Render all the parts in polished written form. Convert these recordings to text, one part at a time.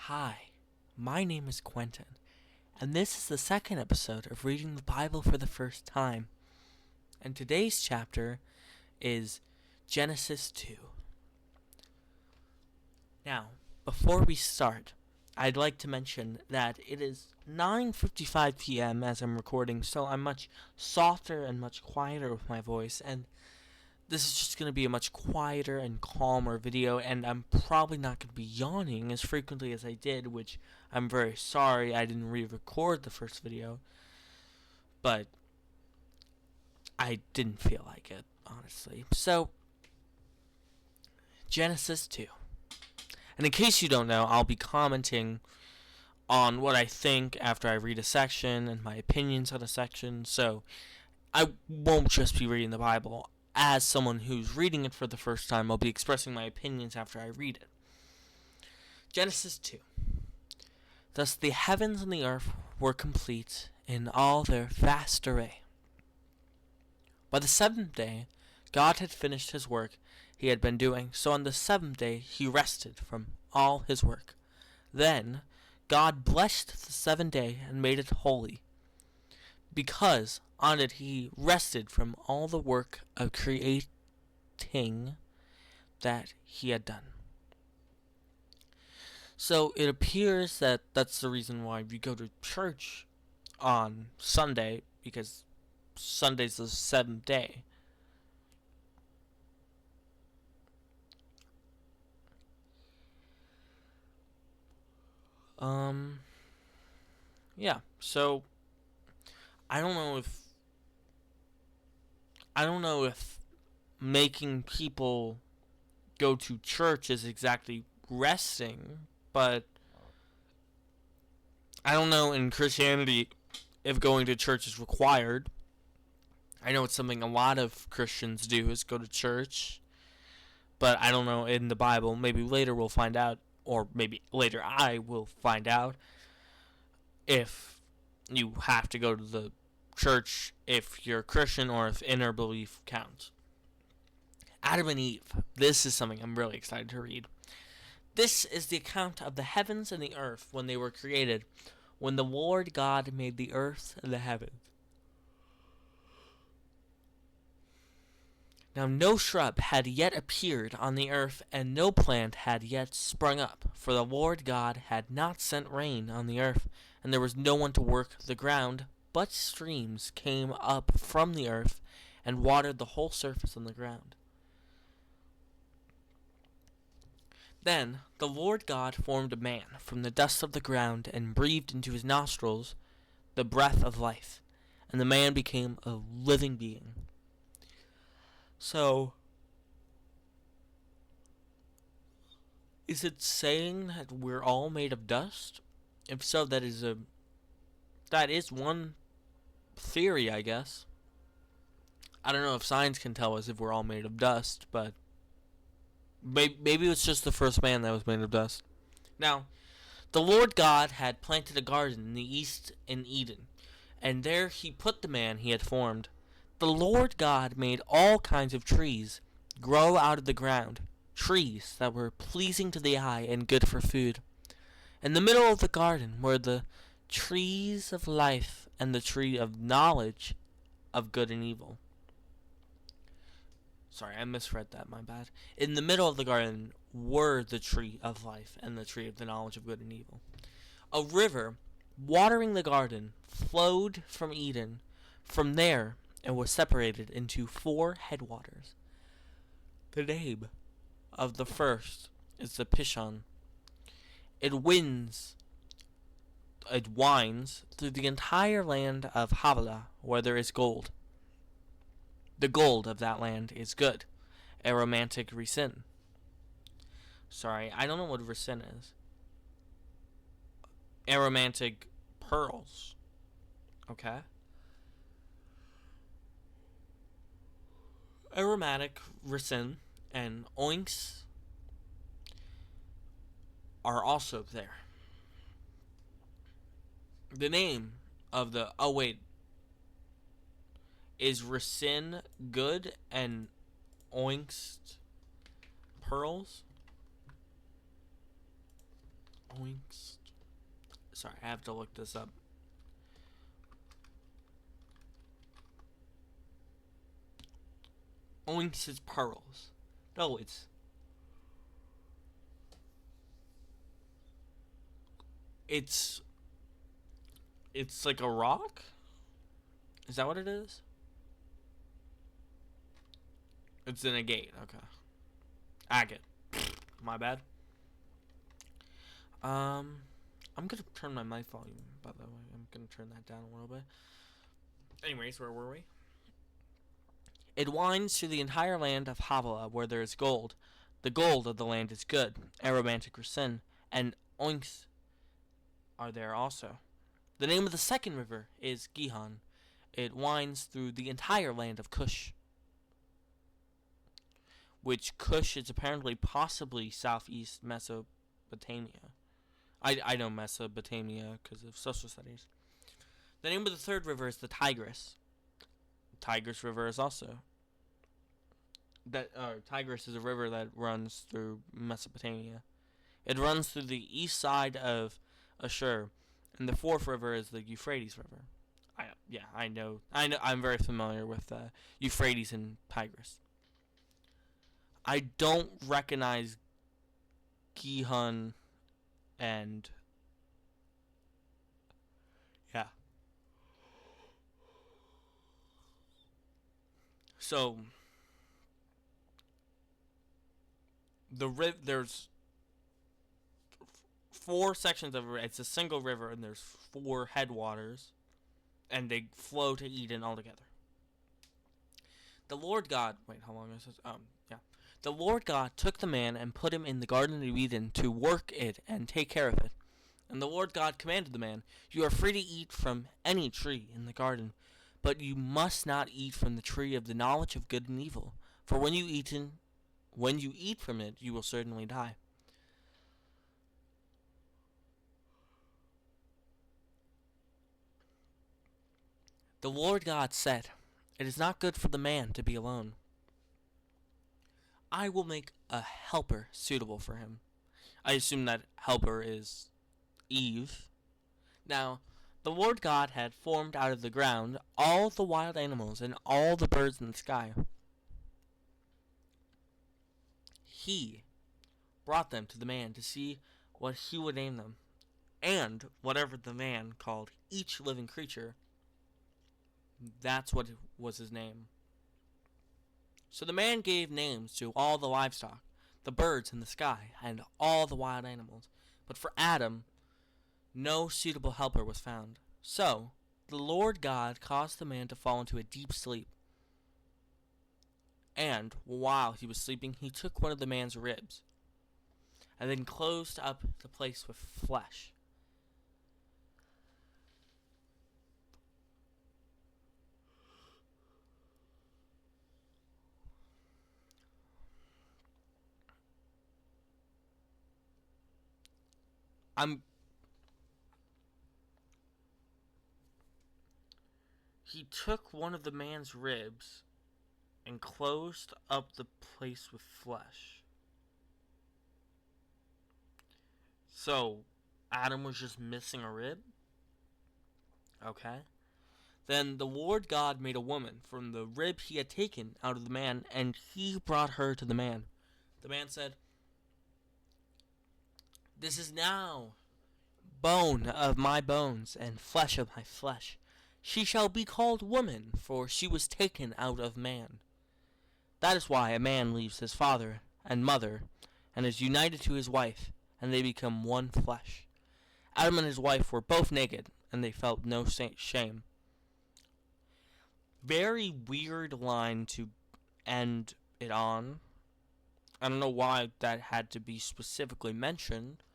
Hi, my name is Quentin, and this is the second episode of reading the Bible for the first time. And today's chapter is Genesis 2. Now, before we start, I'd like to mention that it is 9:55 p.m. as I'm recording, so I'm much softer and much quieter with my voice, and this is just going to be a much quieter and calmer video, and I'm probably not going to be yawning as frequently as I did, which I'm very sorry I didn't re-record the first video, but I didn't feel like it, honestly. So, Genesis 2. And in case you don't know, I'll be commenting on what I think after I read a section and my opinions on a section, so I won't just be reading the Bible. As someone who's reading it for the first time, I'll be expressing my opinions after I read it. Genesis 2. Thus the heavens and the earth were complete in all their vast array. By the seventh day, God had finished his work he had been doing, so on the seventh day he rested from all his work. Then God blessed the seventh day and made it holy, because on it he rested from all the work of creating that he had done. So it appears that that's the reason why we go to church on Sunday, because Sunday's the seventh day. Yeah, so I don't know if making people go to church is exactly resting, but I don't know in Christianity if going to church is required. I know it's something a lot of Christians do, is go to church, but I don't know in the Bible. Maybe later we'll find out, or maybe later I will find out if you have to go to the church if you're a Christian or if inner belief counts. Adam and Eve. This is something I'm really excited to read. This is the account of the heavens and the earth when they were created, when the Lord God made the earth and the heavens. Now no shrub had yet appeared on the earth, and no plant had yet sprung up, for the Lord God had not sent rain on the earth, and there was no one to work the ground, but streams came up from the earth and watered the whole surface of the ground. Then the Lord God formed a man from the dust of the ground and breathed into his nostrils the breath of life, and the man became a living being. So, is it saying that we're all made of dust? If so, that is one theory, I guess. I don't know if science can tell us if we're all made of dust, but maybe it's just the first man that was made of dust. Now, the Lord God had planted a garden in the east in Eden, and there he put the man he had formed. The Lord God made all kinds of trees grow out of the ground, trees that were pleasing to the eye and good for food. In the middle of the garden were the trees of life and the tree of knowledge of good and evil. Sorry, I misread that, my bad. In the middle of the garden were the tree of life and the tree of the knowledge of good and evil. A river, watering the garden, flowed from Eden. From there, it was separated into 4 headwaters. The name of the first is the Pishon. It winds through the entire land of Havilah, where there is gold. The gold of that land is good. Aromatic resin. Sorry, I don't know what resin is. Aromatic pearls. Okay. Aromatic resin and oinks are also there. The name of the is resin good and oinks pearls? Oinks. Sorry, I have to look this up. Oinks is pearls. No, it's like a rock? Is that what it is? It's in a gate, okay. Agate. My bad. I'm gonna turn my mic volume, by the way. I'm gonna turn that down a little bit. Anyways, where were we? It winds through the entire land of Havilah where there is gold. The gold of the land is good, aromatic or sin, and oinks are there also. The name of the second river is Gihon. It winds through the entire land of Cush, which Cush is apparently possibly southeast Mesopotamia. I know Mesopotamia because of social studies. The name of the third river is the Tigris. Tigris River is also Tigris is a river that runs through Mesopotamia. It runs through the east side of Ashur, and the fourth river is the Euphrates River. I know. I'm very familiar with Euphrates and Tigris. I don't recognize Gihon and yeah. So there's four sections of it. It's a single river, and there's four headwaters, and they flow to Eden altogether. The Lord God. Wait, how long is this? Yeah. The Lord God took the man and put him in the Garden of Eden to work it and take care of it. And the Lord God commanded the man, "You are free to eat from any tree in the garden, but you must not eat from the tree of the knowledge of good and evil. For when you eat from it, you will certainly die." The Lord God said, "It is not good for the man to be alone. I will make a helper suitable for him." I assume that helper is Eve. Now, the Lord God had formed out of the ground all the wild animals and all the birds in the sky. He brought them to the man to see what he would name them. And whatever the man called each living creature, that's what was his name. So the man gave names to all the livestock, the birds in the sky, and all the wild animals. But for Adam, no suitable helper was found. So the Lord God caused the man to fall into a deep sleep. And while he was sleeping, he took one of the man's ribs and then closed up the place with flesh. He took one of the man's ribs and closed up the place with flesh. So, Adam was just missing a rib? Okay. Then the Lord God made a woman from the rib he had taken out of the man, and he brought her to the man. The man said, "This is now bone of my bones and flesh of my flesh. She shall be called woman, for she was taken out of man. That is why a man leaves his father and mother and is united to his wife, and they become one flesh." Adam and his wife were both naked, and they felt no shame. Very weird line to end it on. I don't know why that had to be specifically mentioned.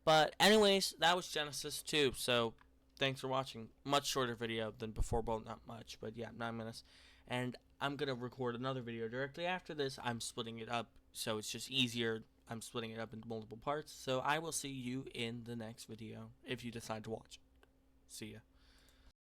But anyways, that was Genesis 2. So thanks for watching. Much shorter video than before. Well, not much, but yeah, 9 minutes. And I'm going to record another video directly after this. I'm splitting it up, so it's just easier. I'm splitting it up into multiple parts. So I will see you in the next video if you decide to watch. See ya.